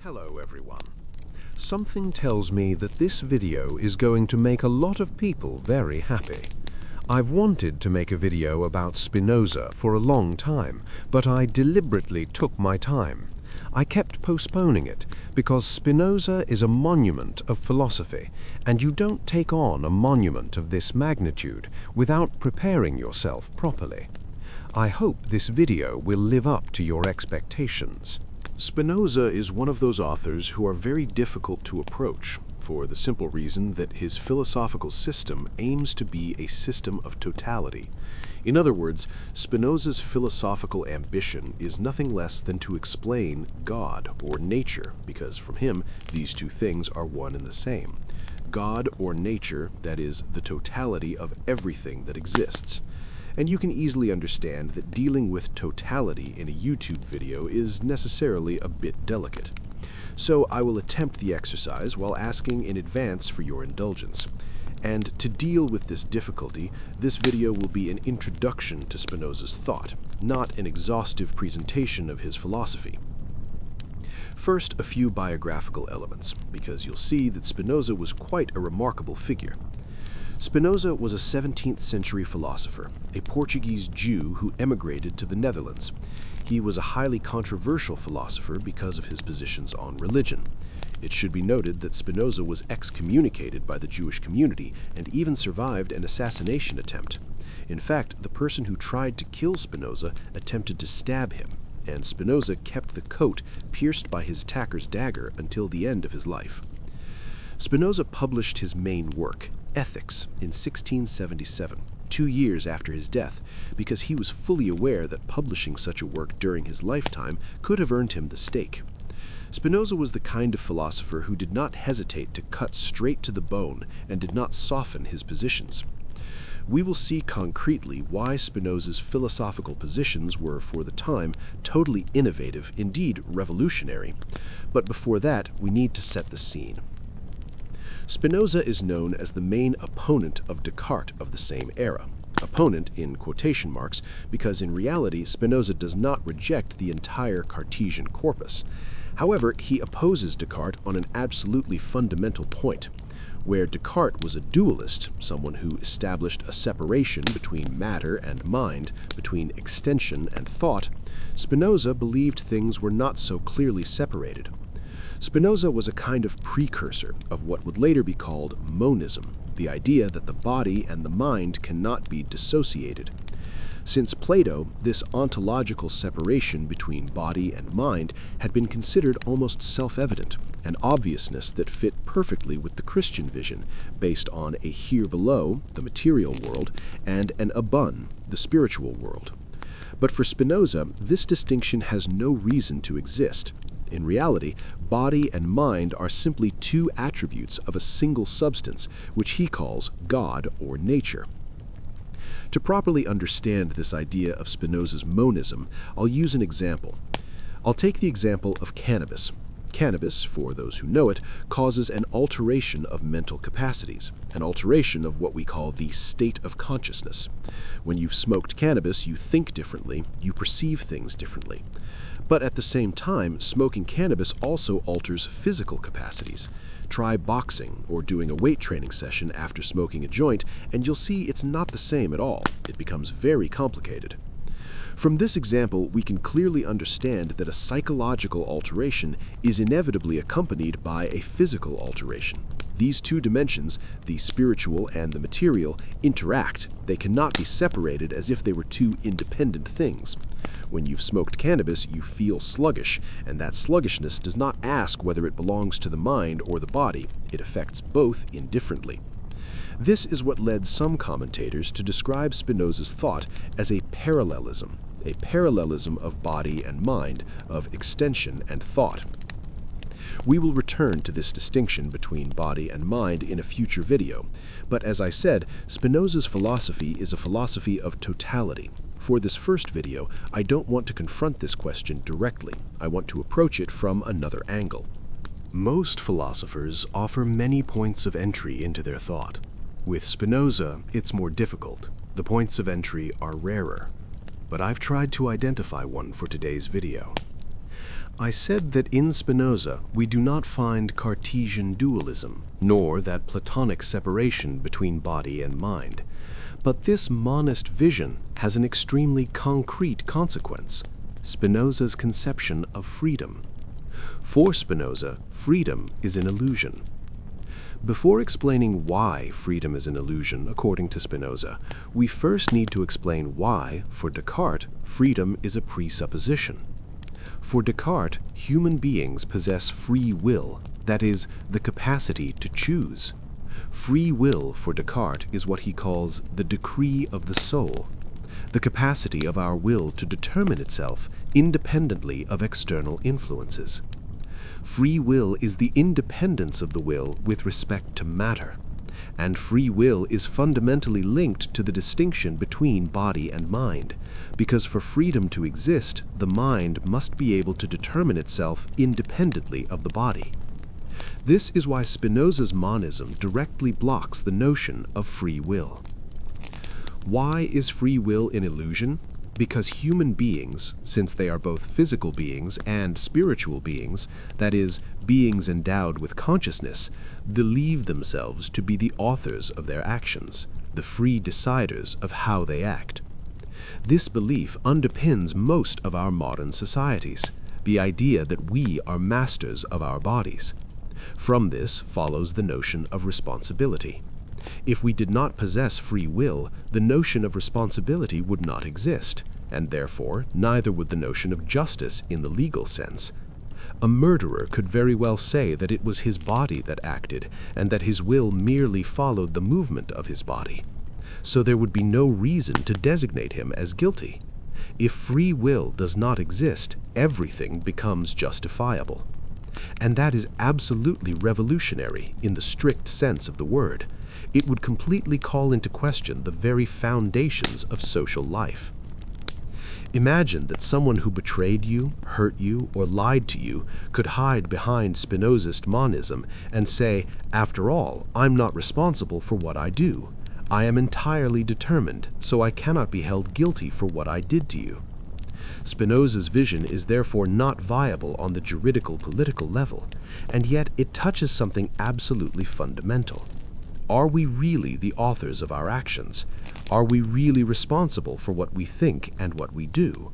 Hello everyone. Something tells me that this video is going to make a lot of people very happy. I've wanted to make a video about Spinoza for a long time, but I deliberately took my time. I kept postponing it because Spinoza is a monument of philosophy, and you don't take on a monument of this magnitude without preparing yourself properly. I hope this video will live up to your expectations. Spinoza is one of those authors who are very difficult to approach, for the simple reason that his philosophical system aims to be a system of totality. In other words, Spinoza's philosophical ambition is nothing less than to explain God or nature, because from him, these two things are one and the same. God or nature, that is, the totality of everything that exists. And you can easily understand that dealing with totality in a YouTube video is necessarily a bit delicate. So I will attempt the exercise while asking in advance for your indulgence. And to deal with this difficulty, this video will be an introduction to Spinoza's thought, not an exhaustive presentation of his philosophy. First, a few biographical elements, because you'll see that Spinoza was quite a remarkable figure. Spinoza was a 17th century philosopher, a Portuguese Jew who emigrated to the Netherlands. He was a highly controversial philosopher because of his positions on religion. It should be noted that Spinoza was excommunicated by the Jewish community and even survived an assassination attempt. In fact, the person who tried to kill Spinoza attempted to stab him, and Spinoza kept the coat pierced by his attacker's dagger until the end of his life. Spinoza published his main work, Ethics, in 1677, 2 years after his death, because he was fully aware that publishing such a work during his lifetime could have earned him the stake. Spinoza was the kind of philosopher who did not hesitate to cut straight to the bone and did not soften his positions. We will see concretely why Spinoza's philosophical positions were, for the time, totally innovative, indeed revolutionary. But before that, we need to set the scene. Spinoza is known as the main opponent of Descartes of the same era. Opponent in quotation marks, because in reality Spinoza does not reject the entire Cartesian corpus. However, he opposes Descartes on an absolutely fundamental point. Where Descartes was a dualist, someone who established a separation between matter and mind, between extension and thought, Spinoza believed things were not so clearly separated. Spinoza was a kind of precursor of what would later be called monism, the idea that the body and the mind cannot be dissociated. Since Plato, this ontological separation between body and mind had been considered almost self-evident, an obviousness that fit perfectly with the Christian vision, based on a here below, the material world, and an abun, the spiritual world. But for Spinoza, this distinction has no reason to exist. In reality, body and mind are simply two attributes of a single substance, which he calls God or nature. To properly understand this idea of Spinoza's monism, I'll use an example. I'll take the example of cannabis. Cannabis, for those who know it, causes an alteration of mental capacities, an alteration of what we call the state of consciousness. When you've smoked cannabis, you think differently, you perceive things differently. But at the same time, smoking cannabis also alters physical capacities. Try boxing or doing a weight training session after smoking a joint, and you'll see it's not the same at all. It becomes very complicated. From this example, we can clearly understand that a psychological alteration is inevitably accompanied by a physical alteration. These two dimensions, the spiritual and the material, interact. They cannot be separated as if they were two independent things. When you've smoked cannabis, you feel sluggish, and that sluggishness does not ask whether it belongs to the mind or the body. It affects both indifferently. This is what led some commentators to describe Spinoza's thought as a parallelism of body and mind, of extension and thought. We will return to this distinction between body and mind in a future video, but as I said, Spinoza's philosophy is a philosophy of totality. For this first video, I don't want to confront this question directly. I want to approach it from another angle. Most philosophers offer many points of entry into their thought. With Spinoza, it's more difficult. The points of entry are rarer. But I've tried to identify one for today's video. I said that in Spinoza we do not find Cartesian dualism, nor that Platonic separation between body and mind. But this monist vision has an extremely concrete consequence: Spinoza's conception of freedom. For Spinoza, freedom is an illusion. Before explaining why freedom is an illusion, according to Spinoza, we first need to explain why, for Descartes, freedom is a presupposition. For Descartes, human beings possess free will, that is, the capacity to choose. Free will, for Descartes, is what he calls the decree of the soul, the capacity of our will to determine itself independently of external influences. Free will is the independence of the will with respect to matter, and free will is fundamentally linked to the distinction between body and mind, because for freedom to exist, the mind must be able to determine itself independently of the body. This is why Spinoza's monism directly blocks the notion of free will. Why is free will an illusion? Because human beings, since they are both physical beings and spiritual beings, that is, beings endowed with consciousness, believe themselves to be the authors of their actions, the free deciders of how they act. This belief underpins most of our modern societies, the idea that we are masters of our bodies. From this follows the notion of responsibility. If we did not possess free will, the notion of responsibility would not exist, and therefore neither would the notion of justice in the legal sense. A murderer could very well say that it was his body that acted, and that his will merely followed the movement of his body. So there would be no reason to designate him as guilty. If free will does not exist, everything becomes justifiable. And that is absolutely revolutionary in the strict sense of the word. It would completely call into question the very foundations of social life. Imagine that someone who betrayed you, hurt you, or lied to you could hide behind Spinozist monism and say, "After all, I'm not responsible for what I do. I am entirely determined, so I cannot be held guilty for what I did to you." Spinoza's vision is therefore not viable on the juridical-political level, and yet it touches something absolutely fundamental. Are we really the authors of our actions? Are we really responsible for what we think and what we do?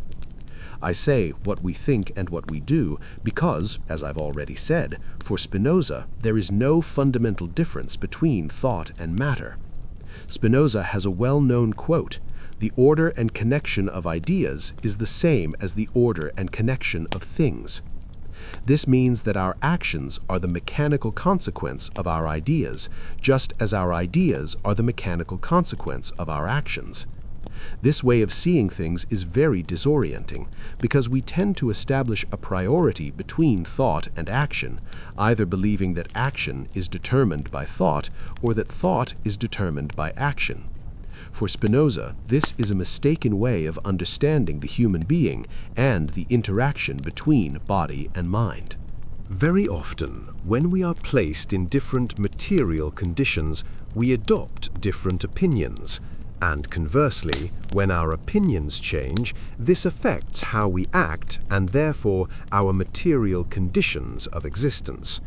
I say what we think and what we do because, as I've already said, for Spinoza, there is no fundamental difference between thought and matter. Spinoza has a well-known quote: "The order and connection of ideas is the same as the order and connection of things." This means that our actions are the mechanical consequence of our ideas, just as our ideas are the mechanical consequence of our actions. This way of seeing things is very disorienting, because we tend to establish a priority between thought and action, either believing that action is determined by thought or that thought is determined by action. For Spinoza, this is a mistaken way of understanding the human being and the interaction between body and mind. Very often, when we are placed in different material conditions, we adopt different opinions. And conversely, when our opinions change, this affects how we act and therefore our material conditions of existence.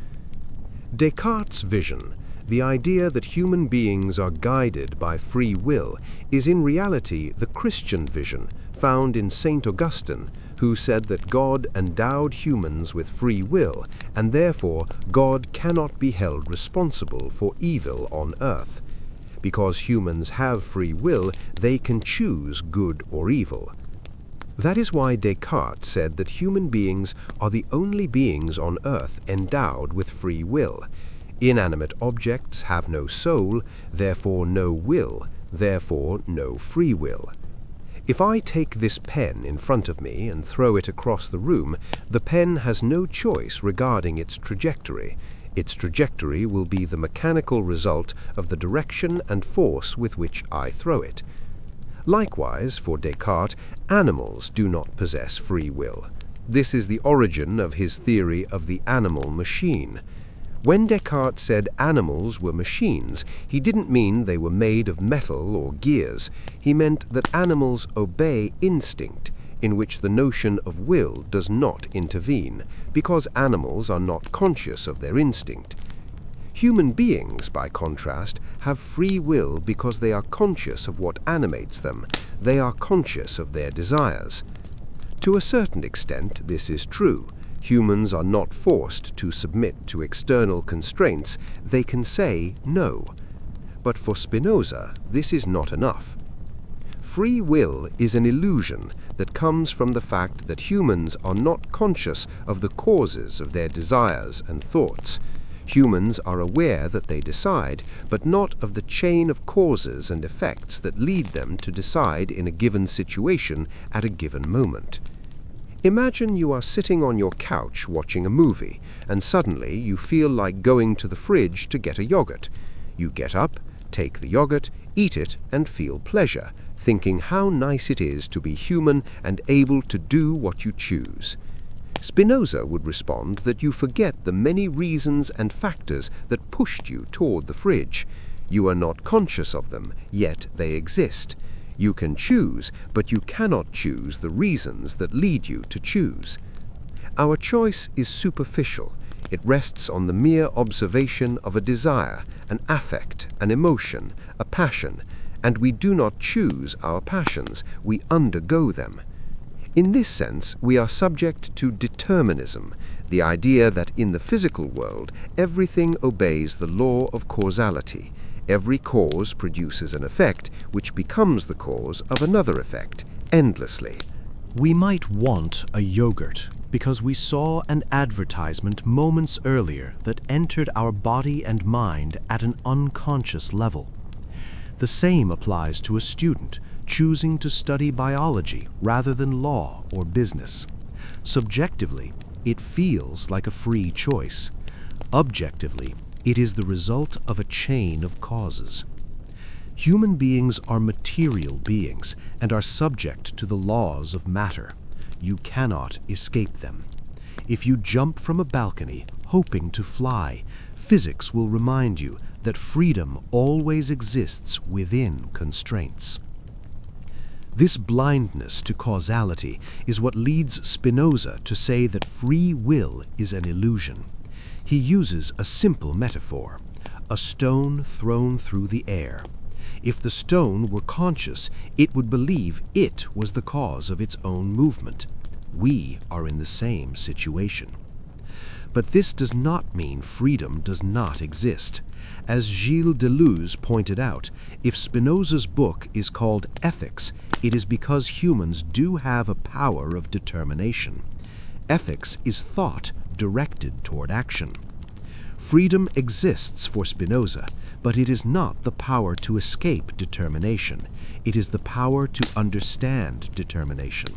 Descartes' vision, the idea that human beings are guided by free will, is in reality the Christian vision found in St. Augustine, who said that God endowed humans with free will, and therefore God cannot be held responsible for evil on earth. Because humans have free will, they can choose good or evil. That is why Descartes said that human beings are the only beings on earth endowed with free will. Inanimate objects have no soul, therefore no will, therefore no free will. If I take this pen in front of me and throw it across the room, the pen has no choice regarding its trajectory. Its trajectory will be the mechanical result of the direction and force with which I throw it. Likewise, for Descartes, animals do not possess free will. This is the origin of his theory of the animal machine. When Descartes said animals were machines, he didn't mean they were made of metal or gears. He meant that animals obey instinct. in which the notion of will does not intervene, because animals are not conscious of their instinct. Human beings, by contrast, have free will because they are conscious of what animates them. They are conscious of their desires. To a certain extent, this is true. Humans are not forced to submit to external constraints. They can say no. But for Spinoza, this is not enough. Free will is an illusion that comes from the fact that humans are not conscious of the causes of their desires and thoughts. Humans are aware that they decide, but not of the chain of causes and effects that lead them to decide in a given situation at a given moment. Imagine you are sitting on your couch watching a movie, and suddenly you feel like going to the fridge to get a yogurt. You get up, take the yogurt, eat it, and feel pleasure, thinking how nice it is to be human and able to do what you choose. Spinoza would respond that you forget the many reasons and factors that pushed you toward the fridge. You are not conscious of them, yet they exist. You can choose, but you cannot choose the reasons that lead you to choose. Our choice is superficial. It rests on the mere observation of a desire, an affect, an emotion, a passion, and we do not choose our passions, we undergo them. In this sense, we are subject to determinism, the idea that in the physical world, everything obeys the law of causality. Every cause produces an effect which becomes the cause of another effect, endlessly. We might want a yogurt because we saw an advertisement moments earlier that entered our body and mind at an unconscious level. The same applies to a student choosing to study biology rather than law or business. Subjectively, it feels like a free choice. Objectively, it is the result of a chain of causes. Human beings are material beings and are subject to the laws of matter. You cannot escape them. If you jump from a balcony hoping to fly, physics will remind you that freedom always exists within constraints. This blindness to causality is what leads Spinoza to say that free will is an illusion. He uses a simple metaphor, a stone thrown through the air. If the stone were conscious, it would believe it was the cause of its own movement. We are in the same situation. But this does not mean freedom does not exist. As Gilles Deleuze pointed out, if Spinoza's book is called Ethics, it is because humans do have a power of determination. Ethics is thought directed toward action. Freedom exists for Spinoza, but it is not the power to escape determination. It is the power to understand determination.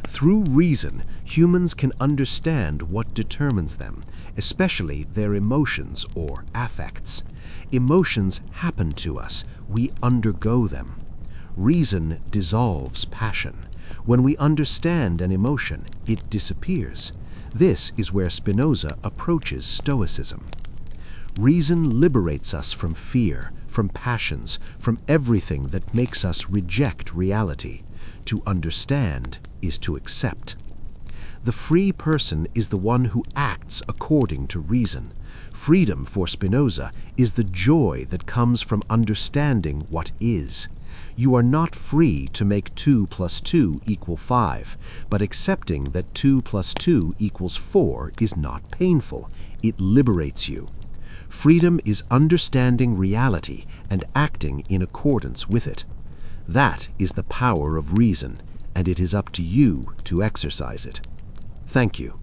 Through reason, humans can understand what determines them, especially their emotions or affects. Emotions happen to us. We undergo them. Reason dissolves passion. When we understand an emotion, it disappears. This is where Spinoza approaches Stoicism. Reason liberates us from fear, from passions, from everything that makes us reject reality. To understand is to accept. The free person is the one who acts according to reason. Freedom for Spinoza is the joy that comes from understanding what is. You are not free to make 2 + 2 = 5, but accepting that 2 + 2 = 4 is not painful. It liberates you. Freedom is understanding reality and acting in accordance with it. That is the power of reason, and it is up to you to exercise it. Thank you.